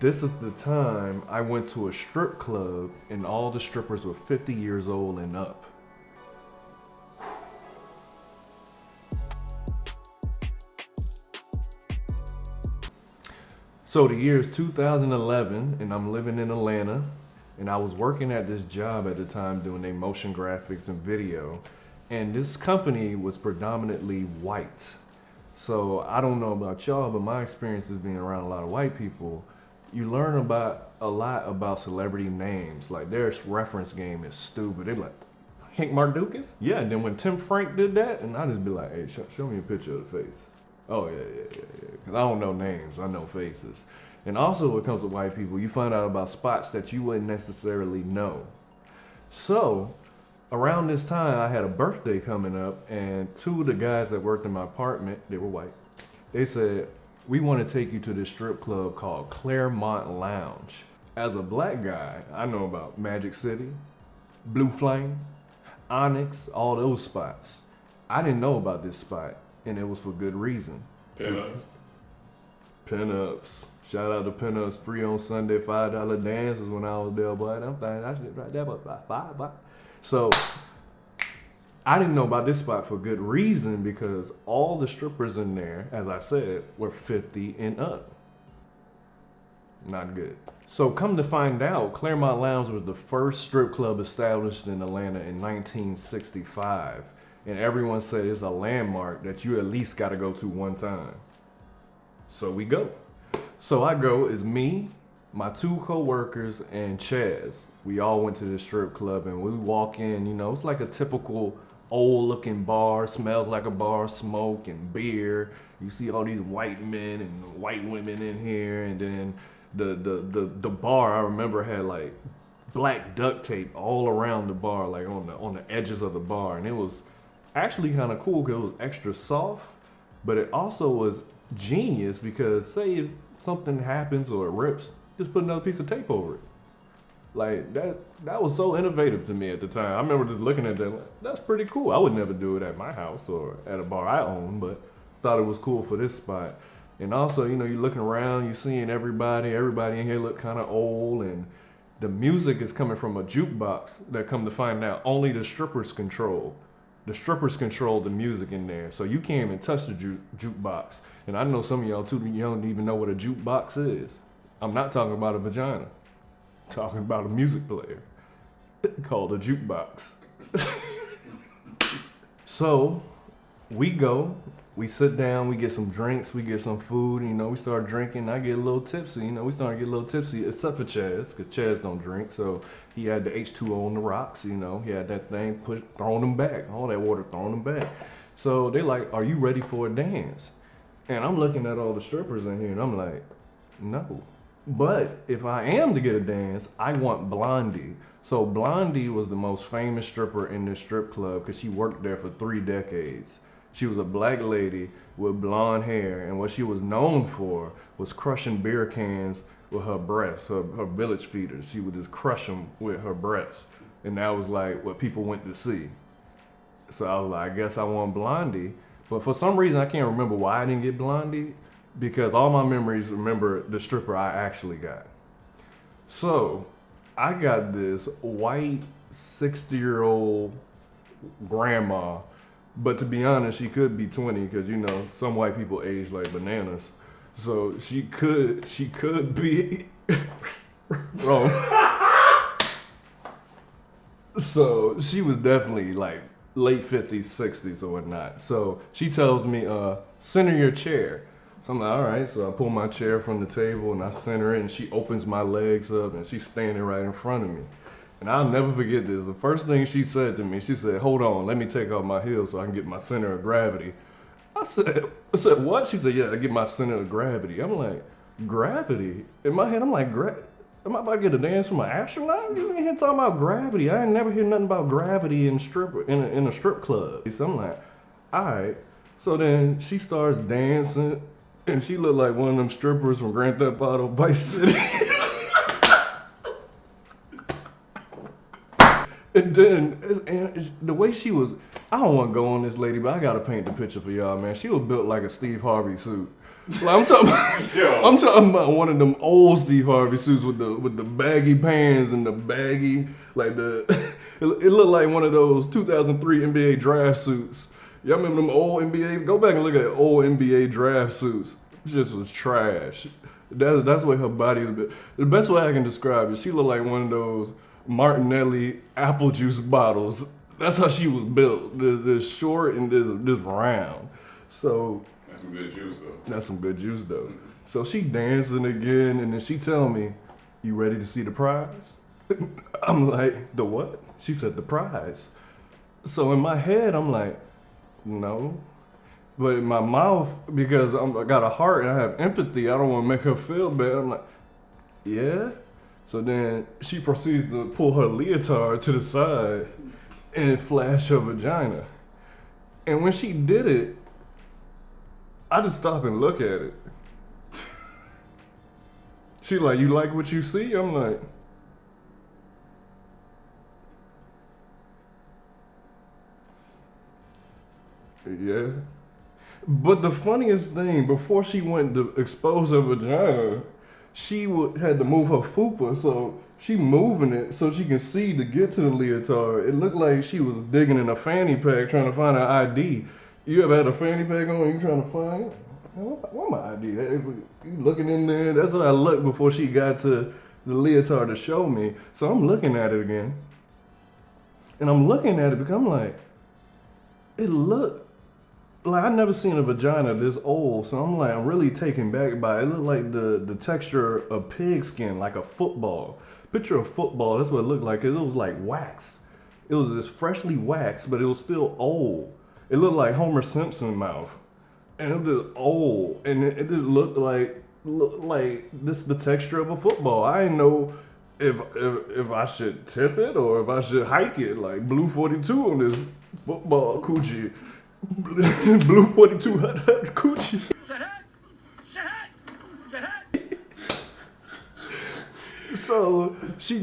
This is the time I went to a strip club and all the strippers were 50 years old and up. So the year is 2011 and I'm living in Atlanta, and I was working at this job at the time doing a motion graphics and video, and this company was predominantly white. So I don't know about y'all, but my experience is being around a lot of white people. You learn about a lot about celebrity names. Like their reference game is stupid. They be like, Hank Mardukas? Yeah, and then when Tim Frank did that, and I just be like, hey, show me a picture of the face. Oh, yeah. Because I don't know names, I know faces. And also when it comes to white people, you find out about spots that you wouldn't necessarily know. So, around this time, I had a birthday coming up, and two of the guys that worked in my apartment, they were white, they said, we want to take you to this strip club called Claremont Lounge. As a black guy, I know about Magic City, Blue Flame, Onyx, all those spots. I didn't know about this spot, and it was for good reason. Pinups. Shout out to Pinups, free on Sunday, $5 dances when I was there, boy. I'm thinking that shit right there, but about $5. So, I didn't know about this spot for good reason because all the strippers in there, as I said, were 50 and up. Not good. So come to find out, Claremont Lounge was the first strip club established in Atlanta in 1965. And everyone said it's a landmark that you at least got to go to one time. So we go. So I go, it's me, my two co-workers, and Chaz. We all went to this strip club and we walk in, you know, it's like a typical old looking bar, smells like a bar, smoke and beer. You see all these white men and white women in here, and then the bar I remember had like black duct tape all around the bar, like on the edges of the bar, and it was actually kind of cool because it was extra soft, but it also was genius because say if something happens or it rips, just put another piece of tape over it. Like that was so innovative to me at the time. I remember just looking at that, like, that's pretty cool. I would never do it at my house or at a bar I own, but thought it was cool for this spot. And also, you know, you're looking around, you're seeing everybody in here look kind of old, and the music is coming from a jukebox that, come to find out, only the strippers control. The strippers control the music in there, so you can't even touch the jukebox. And I know some of y'all too young don't even know what a jukebox is. I'm not talking about a vagina. I'm talking about a music player called a jukebox. So we go, we sit down, we get some drinks, we get some food, you know, we start drinking. I get a little tipsy, you know, we start to get a little tipsy, except for Chaz, because Chaz don't drink, so he had the H2O on the rocks, you know, he had that thing, throwing them back, all that water throwing them back. So they like, are you ready for a dance? And I'm looking at all the strippers in here, and I'm like, no. But if I am to get a dance, I want Blondie. So Blondie was the most famous stripper in this strip club because she worked there for 3 decades. She was a black lady with blonde hair, and what she was known for was crushing beer cans with her breasts, her village feeders. She would just crush them with her breasts, and that was like what people went to see. So I was like, I guess I want Blondie, but for some reason I can't remember why I didn't get Blondie, because all my memories remember the stripper I actually got. So I got this white 60-year-old grandma. But to be honest, she could be 20 because, you know, some white people age like bananas. So she could be wrong. So she was definitely like late 50s, 60s or whatnot. So she tells me, center your chair. So I'm like, all right. So I pull my chair from the table and I center it, and she opens my legs up and she's standing right in front of me. And I'll never forget this. The first thing she said to me, she said, hold on, let me take off my heels so I can get my center of gravity. I said, what? She said, yeah, I get my center of gravity. I'm like, gravity? In my head, I'm like, am I about to get a dance from an astronaut? You ain't here talking about gravity. I ain't never hear nothing about gravity in a strip club. So I'm like, all right. So then she starts dancing, and she looked like one of them strippers from Grand Theft Auto Vice City. And then, the way she was, I don't want to go on this lady, but I got to paint the picture for y'all, man. She was built like a Steve Harvey suit. Like, I'm talking about one of them old Steve Harvey suits with the baggy pants and the baggy, like it looked like one of those 2003 NBA draft suits. Y'all remember them old NBA? Go back and look at old NBA draft suits. It just was trash. That's what her body was. The best way I can describe it, she looked like one of those Martinelli apple juice bottles. That's how she was built. This short and this round. So that's some good juice though. That's some good juice though. So she dancing again, and then she tell me, "You ready to see the prize?" I'm like, "The what?" She said, "The prize." So in my head, I'm like, "No." But in my mouth, because I got a heart and I have empathy, I don't want to make her feel bad. I'm like, "Yeah." So then she proceeds to pull her leotard to the side and flash her vagina. And when she did it, I just stop and look at it. She like, "You like what you see?" I'm like, "Yeah." But the funniest thing, before she went to expose her vagina, she had to move her fupa, so she moving it so she can see to get to the leotard. It looked like she was digging in a fanny pack trying to find her ID. You ever had a fanny pack on and you trying to find it? What my ID? You looking in there? That's how I looked before she got to the leotard to show me. So I'm looking at it again. And I'm looking at it because I'm like, it looked like I've never seen a vagina this old. So I'm like, I'm really taken back by it. It looked like the texture of pig skin, like a football. Picture a football, that's what it looked like. It was like wax. It was this freshly waxed, but it was still old. It looked like Homer Simpson mouth. And it was just old. And it just looked like this the texture of a football. I didn't know if I should tip it or if I should hike it, like Blue 42 on this football coochie. Blue 42 hut coochie. So she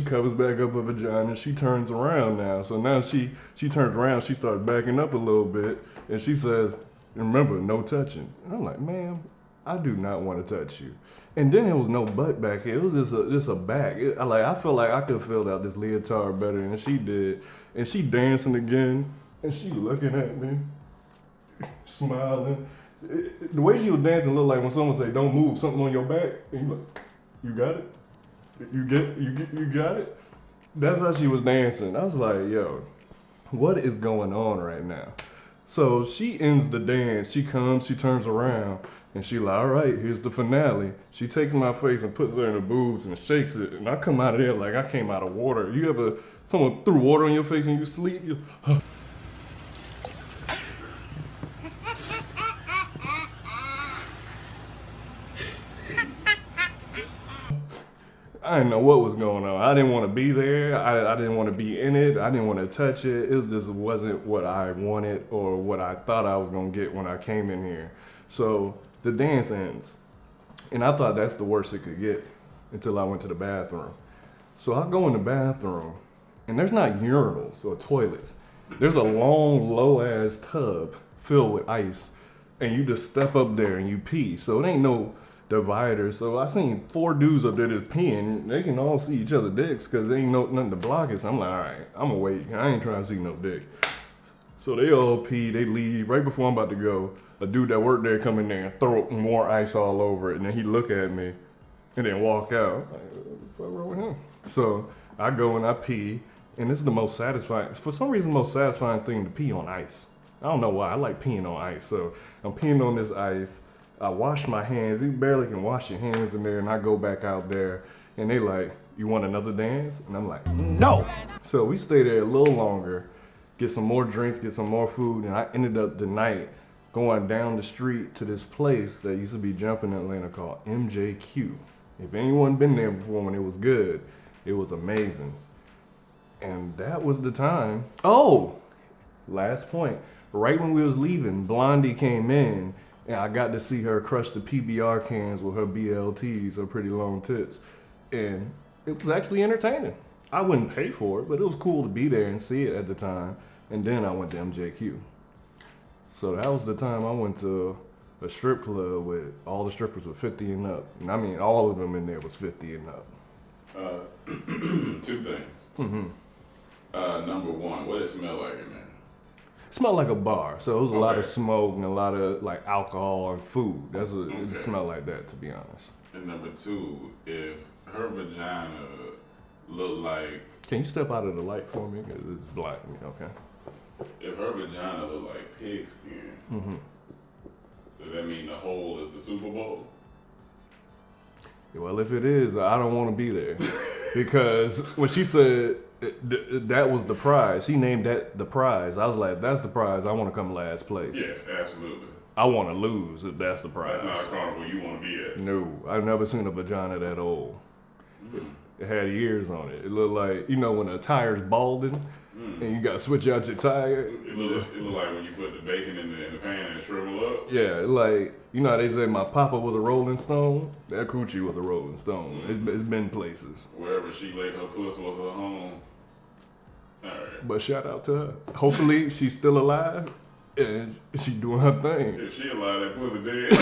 covers back up her vagina. She turns around now. So now she turns around. She starts backing up a little bit, and she says, "Remember, no touching." And I'm like, "Ma'am, I do not want to touch you." And then there was no butt back here. It was just a back. I feel like I could have filled out this leotard better than she did. And she dancing again, and she looking at me, smiling. The way she was dancing looked like when someone say, "Don't move, something on your back," and you like, "You got it? You got it?" That's how she was dancing. I was like, "Yo, what is going on right now?" So she ends the dance. She comes, she turns around, and she like, "All right, here's the finale." She takes my face and puts her in her boobs and shakes it, and I come out of there like I came out of water. You ever, someone threw water on your face and you sleep? I didn't know what was going on. I didn't want to be there. I didn't want to be in it. I didn't want to touch it. It just wasn't what I wanted or what I thought I was going to get when I came in here. So the dance ends. And I thought that's the worst it could get until I went to the bathroom. So I go in the bathroom, and there's not urinals or toilets. There's a long, low-ass tub filled with ice, and you just step up there and you pee. So it ain't no divider. So I seen 4 dudes up there just peeing. They can all see each other dicks because there ain't nothing to block it. So I'm like, all right, I'm gonna wait. I ain't trying to see no dick. So they all pee, they leave. Right before I'm about to go, a dude that worked there come in there and throw more ice all over it. And then he look at me and then walk out. I'm like, what the fuck wrong with him? So I go and I pee. And this is the most satisfying, for some reason, the most satisfying thing to pee on ice. I don't know why, I like peeing on ice. So I'm peeing on this ice. I wash my hands. You barely can wash your hands in there. And I go back out there and they like, "You want another dance?" And I'm like, "No." So we stay there a little longer, get some more drinks, get some more food. And I ended up the night going down the street to this place that used to be jumping in Atlanta called MJQ. If anyone been there before when it was good, it was amazing. And that was the time. Oh, last point. Right when we was leaving, Blondie came in and I got to see her crush the PBR cans with her BLTs, her pretty long tits. And it was actually entertaining. I wouldn't pay for it, but it was cool to be there and see it at the time. And then I went to MJQ. So that was the time I went to a strip club with all the strippers were 50 and up. And I mean, all of them in there was 50 and up. Two things. Number one, what did it smell like in there? It smelled like a bar, so it was a lot of smoke and a lot of like alcohol and food. It smelled like that, to be honest. And number two, if her vagina looked like... Can you step out of the light for me? 'Cause it's blocking me, okay. If her vagina looked like pig skin, does that mean the hole is the Super Bowl? Well, if it is, I don't want to be there. Because when she said that was the prize, she named that the prize. I was like, that's the prize. I want to come last place. Yeah, absolutely. I want to lose if that's the prize. That's not a carnival you want to be at. No, I've never seen a vagina that old. It had ears on it. It looked like, you know, when a tire's balding and you got to switch out your tire. It looked like when you put the bacon in the pan and shrivel up. Yeah, like, you know how they say my papa was a Rolling Stone? That coochie was a Rolling Stone. It's been places. Wherever she laid her puss was her home. All right. But shout out to her. Hopefully she's still alive and she's doing her thing. If she alive, that pussy dead.